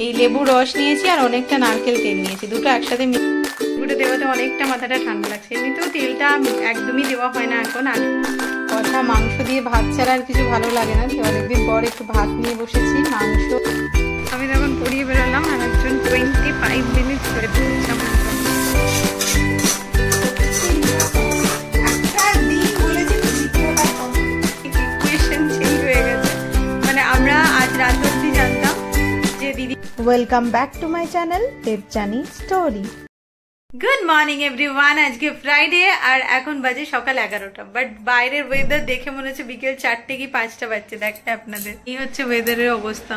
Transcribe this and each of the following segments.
এই লেবু রস নিয়েছি আর অনেকটা নারকেল তেল নিয়েছি, দুটো একসাথে লেবুটা দেওয়াতে অনেকটা মাথাটা ঠান্ডা লাগছে। এমনিতেও তেলটা একদমই দেওয়া হয় না এখন। আর কষা মাংস দিয়ে ভাত ছাড়া আর কিছু ভালো লাগে না, তো অনেকদিন পর একটু ভাত নিয়ে বসেছি। মাংস আমি তখন পরিয়ে বেরোলাম, আর একজন 25 মিনিট ধরে দিয়েছিলাম। Welcome back to my channel Debjani story. Good morning everyone. আজকে ফ্রাইডে আর এখন বাজে সকাল 11টা, বাট বাইরের ওয়েদার দেখে মনে হচ্ছে বিকেল 4টে কি 5টা বাজছে। দেখায় আপনাদের, এই হচ্ছে ওয়েদারের অবস্থা।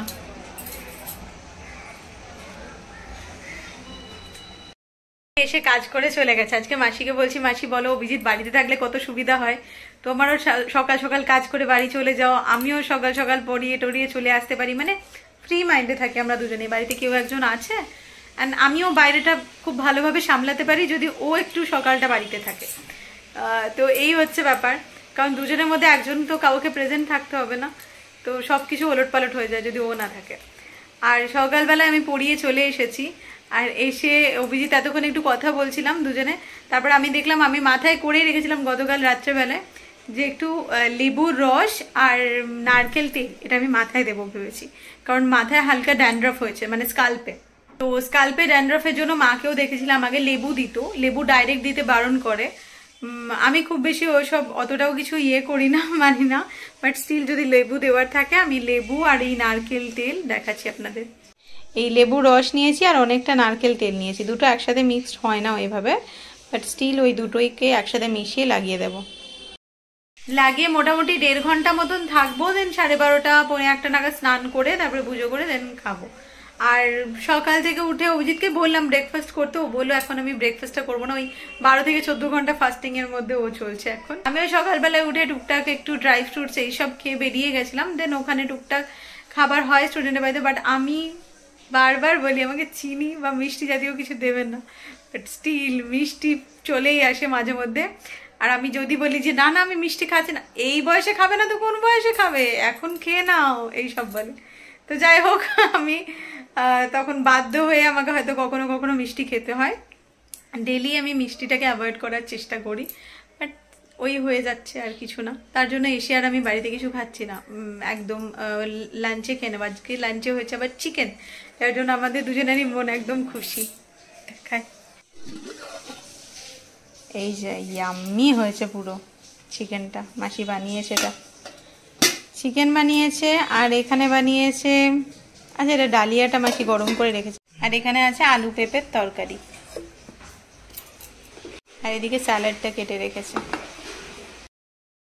এসে কাজ করে চলে গেছে। আজকে মাসিকে বলছি, মাসি বলো অভিজিৎ বাড়িতে থাকলে কত সুবিধা হয়, তোমারও সকাল সকাল কাজ করে বাড়ি চলে যাও, আমিও সকাল সকাল পড়িয়ে টড়িয়ে চলে আসতে পারি, মানে ফ্রি মাইন্ডে থাকি আমরা দুজনেই। বাড়িতে কেউ একজন আছে, অ্যান্ড আমিও বাইরেটা খুব ভালোভাবে সামলাতে পারি যদি ও একটু সকালটা বাড়িতে থাকে। তো এই হচ্ছে ব্যাপার, কারণ দুজনের মধ্যে একজন তো কাউকে প্রেজেন্ট থাকতে হবে না, তো সব কিছু ওলট পালট হয়ে যায় যদি ও না থাকে। আর সকালবেলায় আমি পড়িয়ে চলে এসেছি, আর এসে অভিজিৎ এতক্ষণ একটু কথা বলছিলাম দুজনে। তারপর আমি দেখলাম, আমি মাথায় করেই রেখেছিলাম গতকাল রাত্রেবেলায় যে একটু লেবুর রস আর নারকেল তেল এটা আমি মাথায় দেবো ভেবেছি, কারণ মাথায় হালকা ড্যান্ড্রাফ হয়েছে, মানে স্কাল্পে। তো স্কাল্পে ড্যান্ড্রাফের জন্য মাকেও দেখেছিলাম আগে লেবু দিত, লেবু ডাইরেক্ট দিতে বারণ করে। আমি খুব বেশি ওইসব অতটাও কিছু করি না, মানি না, বাট স্টিল যদি লেবু দেওয়ার থাকে আমি লেবু আর এই নারকেল তেল দেখাচ্ছি আপনাদের। এই লেবু রস নিয়েছি আর অনেকটা নারকেল তেল নিয়েছি, দুটো একসাথে মিক্সড হয় না ওইভাবে, বাট স্টিল ওই দুটোইকে একসাথে মিশিয়ে লাগিয়ে দেবো। লাগিয়ে মোটামুটি 1.5 ঘন্টা মতন থাকবো, দেন 12:30 পৌনে 1টা নাগাদ স্নান করে তারপরে পুজো করে দেন খাবো। আর সকাল থেকে উঠে অভিজিৎকে বললাম ব্রেকফাস্ট করতে, ও বললো এখন আমি ব্রেকফাস্টটা করবো না, ওই 12 থেকে 14 ঘন্টা ফাস্টিং এর মধ্যে ও চলছে এখন। আমিও সকালবেলায় উঠে টুকটাক একটু ড্রাই ফ্রুটস এইসব খেয়ে বেরিয়ে গেছিলাম, দেন ওখানে টুকটাক খাবার হয় স্টুডেন্টের বাড়িতে, বাট আমি বারবার বলি আমাকে চিনি বা মিষ্টি জাতীয় কিছু দেবেন না, বাট স্টিল মিষ্টি চলেই আসে মাঝে মধ্যে। আর আমি যদি বলি যে না না আমি মিষ্টি খাচ্ছি না, এই বয়সে খাবে না তো কোন বয়সে খাবে, এখন খেয়ে নাও, এইসব বলে। তো যাই হোক, আমি তখন বাধ্য হয়ে আমাকে হয়তো কখনো কখনো মিষ্টি খেতে হয়। ডেলি আমি মিষ্টিটাকে অ্যাভয়েড করার চেষ্টা করি, বাট ওই হয়ে যাচ্ছে আর কিছু না। তার জন্য এসে আর আমি বাড়িতে কিছু খাচ্ছি না, একদম লাঞ্চে খেয়ে নেব। আজকে লাঞ্চে হয়েছে আবার চিকেন, তার জন্য আমাদের দুজনেরই মন একদম খুশি। খাই, এই যে ইয়াম্মি হয়েছে পুরো চিকেনটা, মাসি বানিয়েছে, এটা চিকেন বানিয়েছে। আর এখানে বানিয়েছে, আচ্ছা এটা ডালিয়াটা মাসি গরম করে রেখেছে। আর এখানে আছে আলু পেঁপের তরকারি, আর এদিকে স্যালাডটা কেটে রেখেছে।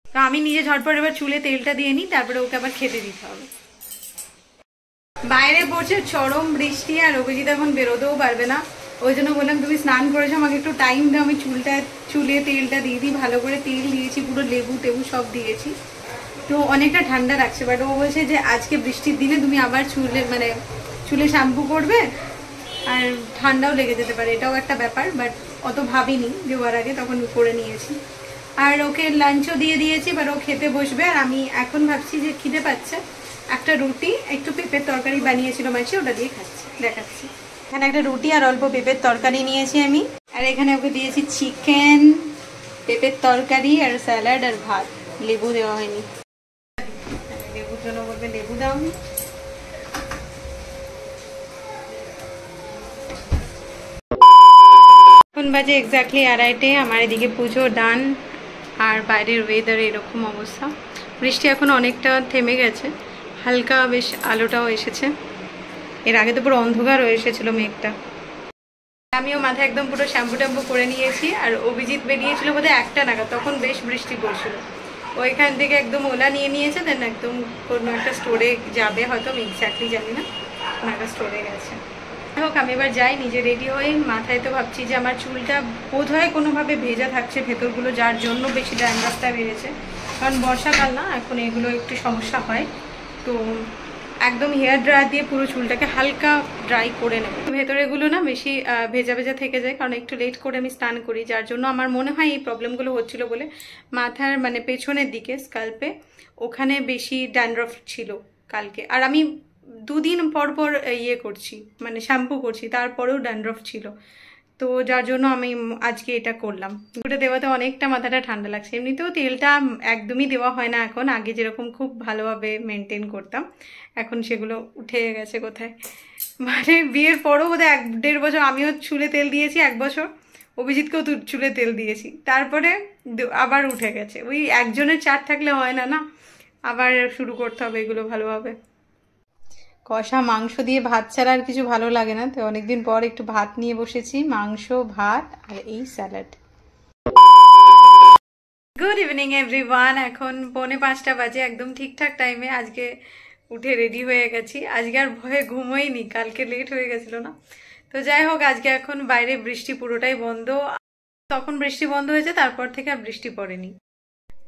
তো আমি নিজে ঝটপট এবার চুলে তেলটা দিয়ে নিই, তারপরে ওকে আবার খেতে দিতে হবে। বাইরে পড়ছে চরম বৃষ্টি, আর অভিজিৎ এখন বেরোতেও পারবে না, ওই জন্য বললাম তুমি স্নান করেছো, আমাকে একটু টাইম দাও, আমি চুলে তেলটা দিয়ে দিই। ভালো করে তেল দিয়েছি, পুরো লেবু টেবু সব দিয়েছি, তো অনেকটা ঠান্ডা রাখছে। বাট ও বলছে যে আজকে বৃষ্টির দিনে তুমি আবার চুলে শ্যাম্পু করবে আর ঠান্ডাও লেগে যেতে পারে, এটাও একটা ব্যাপার। বাট অত ভাবিনি দেওয়ার আগে, তখন করে নিয়েছি। আর ওকে লাঞ্চও দিয়ে দিয়েছি, বাট ও খেতে বসবে। আর আমি এখন ভাবছি যে খিদে পাচ্ছে, একটা রুটি একটু পেঁপের তরকারি বানিয়েছিল মাসি, ওটা দিয়ে খাচ্ছি, দেখাচ্ছি। এখানে একটা রুটি আর অল্প পেঁপের তরকারি নিয়েছি আমি, আর এখানে ওকে দিয়েছি চিকেন, পেঁপের তরকারি আর স্যালাড আর ভাত, লেবু দেওয়া হয়নি। লেবুর জন্য বলবে লেবু দাও। এখন বাজে এক্স্যাক্টলি 2:30, আমার এদিকে পুজো ডান, আর বাইরের ওয়েদার এরকম অবস্থা। বৃষ্টি এখন অনেকটা থেমে গেছে, হালকা বেশ আলোটাও এসেছে, এর আগে তো পুরো অন্ধকার হয়ে এসেছিল মেঘটা। আমিও মাথায় একদম পুরো শ্যাম্পু ট্যাম্পু করে নিয়েছি, আর অভিজিৎ বেরিয়েছিল বোধহয় 1টা নাগাদ, তখন বেশ বৃষ্টি পড়ছিল। ওইখান থেকে একদম ওলা নিয়ে নিয়েছে, দেন একদম কোনো একটা স্টোরে যাবে, হয়তো আমি এক্স্যাক্টলি জানি না, কোনো একটা স্টোরে গেছে। যাই হোক, আমি এবার যাই নিজে রেডি হয়ে। মাথায় তো ভাবছি যে আমার চুলটা বোধহয় কোনোভাবে ভেজা থাকছে ভেতরগুলো, যার জন্য বেশি ড্যান্ড্রাফটা বেড়েছে, কারণ বর্ষাকাল না, এখন এগুলো একটু সমস্যা হয়। তো একদম হেয়ার ড্রায়ার দিয়ে পুরো চুলটাকে হালকা ড্রাই করে নেব। ভেতরেগুলো না বেশি ভেজা ভেজা থেকে যায়, কারণ একটু লেট করে আমি স্নান করি, যার জন্য আমার মনে হয় এই প্রবলেমগুলো হচ্ছিল বলে। মাথার মানে পেছনের দিকে স্কাল্পে ওখানে বেশি ড্যান্ড্রফ ছিল কালকে, আর আমি 2 দিন পর পর ইয়ে করছি, মানে শ্যাম্পু করছি, তারপরেও ড্যান্ড্রফ ছিল। তো যার জন্য আমি আজকে এটা করলাম। ওটা দেওয়াতে অনেকটা মাথাটা ঠান্ডা লাগছে। এমনিতেও তেলটা একদমই দেওয়া হয় না এখন, আগে যেরকম খুব ভালোভাবে মেনটেন করতাম, এখন সেগুলো উঠে গেছে কোথায়। মানে বিয়ের পরও বোধহয় 1-1.5 বছর আমিও চুলে তেল দিয়েছি, 1 বছর অভিজিৎকেও চুলে তেল দিয়েছি, তারপরে আবার উঠে গেছে। ওই একজনের চার থাকলে হয় না, না আবার শুরু করতে হবে এগুলো ভালোভাবে। কষা মাংস দিয়ে ভাত ছাড়া আর কিছু ভালো লাগে না, তো অনেকদিন পর একটু ভাত নিয়ে বসেছি, মাংস, ভাত আর এই স্যালাড। গুড ইভিনিং এভরিওয়ান, এখন 4:45 বাজে, একদম ঠিকঠাক টাইমে আজকে উঠে রেডি হয়ে গেছি। আজকে আর ভয়ে ঘুমোইনি, কালকে লেট হয়ে গেছিল না। তো যাই হোক, আজকে এখন বাইরে বৃষ্টি পুরোটাই বন্ধ, তখন বৃষ্টি বন্ধ হয়েছে, তারপর থেকে আর বৃষ্টি পড়েনি।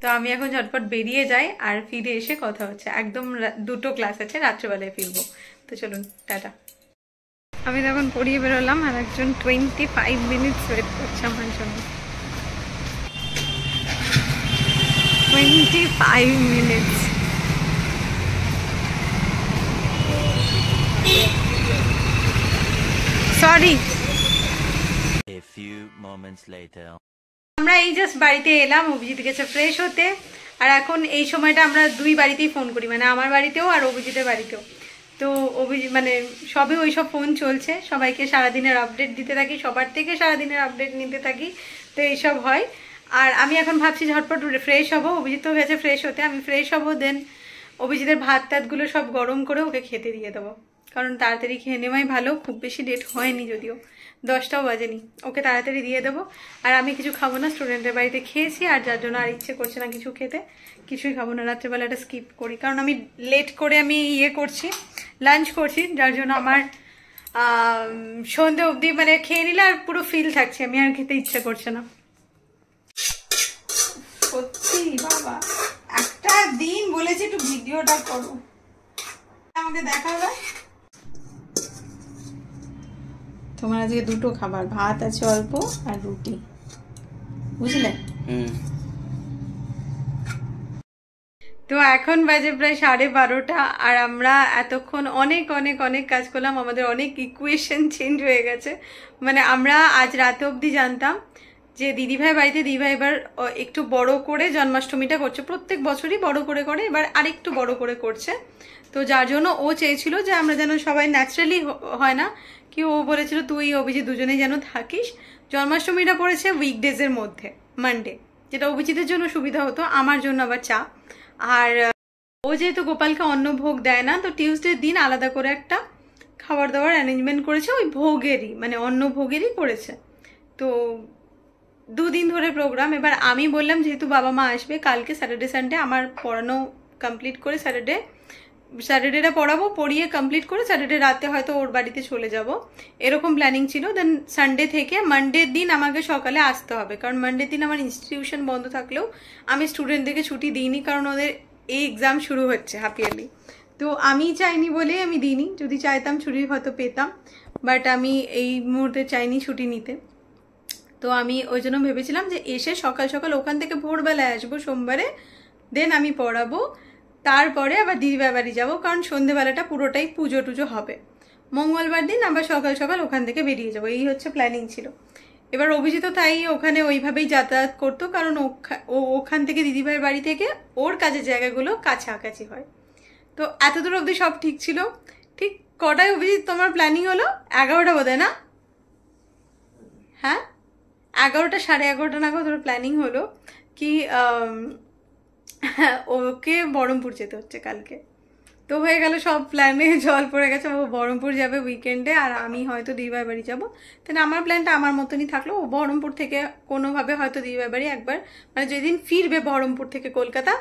তো আমি এখন ঝটপট বেরিয়ে যাই, আর ফিরে এসে কথা হচ্ছে। একদম 2টো ক্লাস আছে, রাত্রেবেলায় ফিরবো। তো চলুন, টাটা। আমি তখন পড়িয়ে বেরোলাম, আর একজন 25 মিনিটস ওয়েট করছে আমার জন্য। 25 minutes. Sorry. A few moments later. আমরা এই জাস্ট বাড়িতে এলাম, অভিজিৎ গেছে ফ্রেশ হতে, আর এখন এই সময়টা আমরা দুই বাড়িতেই ফোন করি, মানে আমার বাড়িতেও আর অভিজিতের বাড়িতেও। তো মানে সবে ওই সব ফোন চলছে, সবাইকে সারাদিনের আপডেট দিতে থাকি, সবার থেকে সারাদিনের আপডেট নিতে থাকি, তো এইসব হয়। আর আমি এখন ভাবছি ঝটপট ফ্রেশ হবো, অভিজিৎ তো গেছে ফ্রেশ হতে, আমি ফ্রেশ হবো, দেন অভিজিতের ভাত টাতগুলো সব গরম করে ওকে খেতে দিয়ে দেবো, কারণ তাড়াতাড়ি খেয়ে নেওয়াই ভালো। খুব বেশি লেট হয়নি, যদিও 10টাও বাজেনি, ওকে তাড়াতাড়ি দিয়ে দেবো। আর আমি কিছু খাবো না, স্টুডেন্টের বাড়িতে খেয়েছি, আর যার জন্য আর ইচ্ছে করছে না কিছু খেতে, কিছুই খাবো না, রাত্রেবেলাটা স্কিপ করি, কারণ আমি লেট করে আমি ইয়ে করছি, লাঞ্চ করছি, যার জন্য আমার সন্ধে অবধি মানে খেয়ে নিলে আর পুরো ফিল থাকছে, আমি আর খেতে ইচ্ছে করছে না। সত্যি বাবা, একটা দিন বলেছি একটু ভিডিওটা করো, আমাকে দেখাবে। তোমার আজকে 2টো খাবার, ভাত আছে অল্প আর রুটি, বুঝলে? তো এখন বাজে প্রায় 12:30, আর আমরা এতক্ষণ অনেক অনেক অনেক কাজ করলাম, আমাদের অনেক ইকুয়েশন চেঞ্জ হয়ে গেছে। মানে আমরা আজ রাতে অবধি জানতাম যে দিদিভাই বাড়িতে, দিদিভাই এবার একটু বড় করে জন্মাষ্টমীটা করছে, প্রত্যেক বছরই বড় করে করে, এবার আরেকটু বড় করে করছে। তো যার জন্য ও চেয়েছিল যে আমরা যেন সবাই ন্যাচারালি হয় না কি, ও বলেছিল তুই অভিজিৎ দুজনেই যেন থাকিস। জন্মাষ্টমীটা পড়েছে উইকডেজের মধ্যে, মানডে, যেটা অভিজিতের জন্য সুবিধা হতো, আমার জন্য আবার চাপ। আর ও যেহেতু গোপালকে অন্ন ভোগ দেয় না, তো টিউসডে দিন আলাদা করে একটা খাবার দাবার অ্যারেঞ্জমেন্ট করেছে, ওই ভোগেরই মানে অন্ন ভোগেরই করেছে। তো 2 দিন ধরে প্রোগ্রাম। এবার আমি বললাম যেহেতু বাবা মা আসবে কালকে, স্যাটারডে সানডে আমার পড়ানো কমপ্লিট করে স্যাটারডেটা পড়াবো, পড়িয়ে কমপ্লিট করে স্যাটারডে রাতে হয়তো ওর বাড়িতে চলে যাব, এরকম প্ল্যানিং ছিল। দেন সানডে থেকে মানডের দিন আমাকে সকালে আসতে হবে, কারণ মানডের দিন আমার ইনস্টিটিউশন বন্ধ থাকলেও আমি স্টুডেন্টদেরকে ছুটি দিইনি, কারণ ওদের এই এক্সাম শুরু হচ্ছে হাফ ইয়ারলি। তো আমি চাইনি বলে আমি দিইনি, যদি চাইতাম ছুটি হয়তো পেতাম, বাট আমি এই মুহূর্তে চাইনি ছুটি নিতে। তো আমি ওই জন্য ভেবেছিলাম যে এসে সকাল সকাল ওখান থেকে ভোরবেলায় আসবো সোমবারে, দেন আমি পড়াবো, তারপরে আবার দিদিভাই বাড়ি যাবো, কারণ সন্ধেবেলাটা পুরোটাই পুজো টুজো হবে। মঙ্গলবার দিন আবার সকাল সকাল ওখান থেকে বেরিয়ে যাবো, এই হচ্ছে প্ল্যানিং ছিল। এবার অভিজিৎ তাই ওখানে ওইভাবেই যাতায়াত করতো, কারণ ও ওখান থেকে দিদিভাইয়ের বাড়ি থেকে ওর কাজের জায়গাগুলো কাছাকাছি হয়। তো এতদূর অবধি সব ঠিক ছিল। ঠিক কটায় অভিজিৎ তোমার প্ল্যানিং হলো? 11টা বোধ হয়, না? হ্যাঁ, 11টা 11:30 নাগাদ ওর প্ল্যানিং হলো কি ওকে বহরমপুর যেতে হচ্ছে কালকে। তো হয়ে গেল সব প্ল্যানে জল পড়ে গেছে, ও বহরমপুর যাবে উইকেন্ডে, আর আমি হয়তো দিদিভাই বাড়ি যাবো। তাহলে আমার প্ল্যানটা আমার মতনই থাকলো, ও বহরমপুর থেকে কোনোভাবে হয়তো দিদিভাই বাড়ি একবার, মানে যেদিন ফিরবে বহরমপুর থেকে কলকাতা,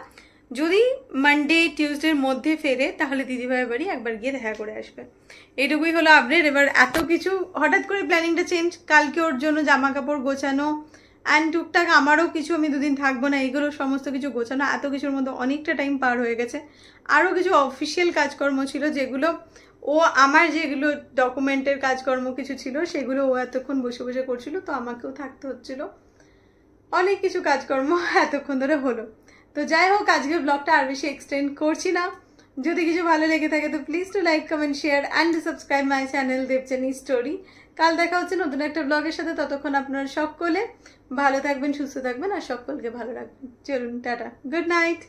যদি মানডে টিউসডের মধ্যে ফেরে, তাহলে দিদিভাই বাড়ি একবার গিয়ে দেখা করে আসবে। এইটুকুই হলো আপডেট। এবার এত কিছু হঠাৎ করে প্ল্যানিংটা চেঞ্জ, কালকে ওর জন্য জামা কাপড় গোছানো, অ্যান্ড টুকটাক আমারও কিছু, আমি 2 দিন থাকবো না, এইগুলো সমস্ত কিছু গোছানো, এত কিছুর মধ্যে অনেকটা টাইম পার হয়ে গেছে। আরও কিছু অফিসিয়াল কাজকর্ম ছিল, যেগুলো ও আমার যেগুলো ডকুমেন্টের কাজকর্ম কিছু ছিল, সেগুলো ও এতক্ষণ বসে বসে করছিল, তো আমাকেও থাকতে হচ্ছিল। অনেক কিছু কাজকর্ম এতক্ষণ ধরে হলো। তো যাই হোক, আজকের ব্লগটা আর বেশি এক্সটেন্ড করছি না, যদি কিছু ভালো লেগে থাকে তো please to like comment share and subscribe my channel Debchani story. কাল দেখা হচ্ছে নতুন একটা ব্লগের সাথে, ততক্ষণ আপনারা সকলে ভালো থাকবেন, সুস্থ থাকবেন আর সকলকে ভালো রাখবেন। চলুন টাটা, গুড নাইট।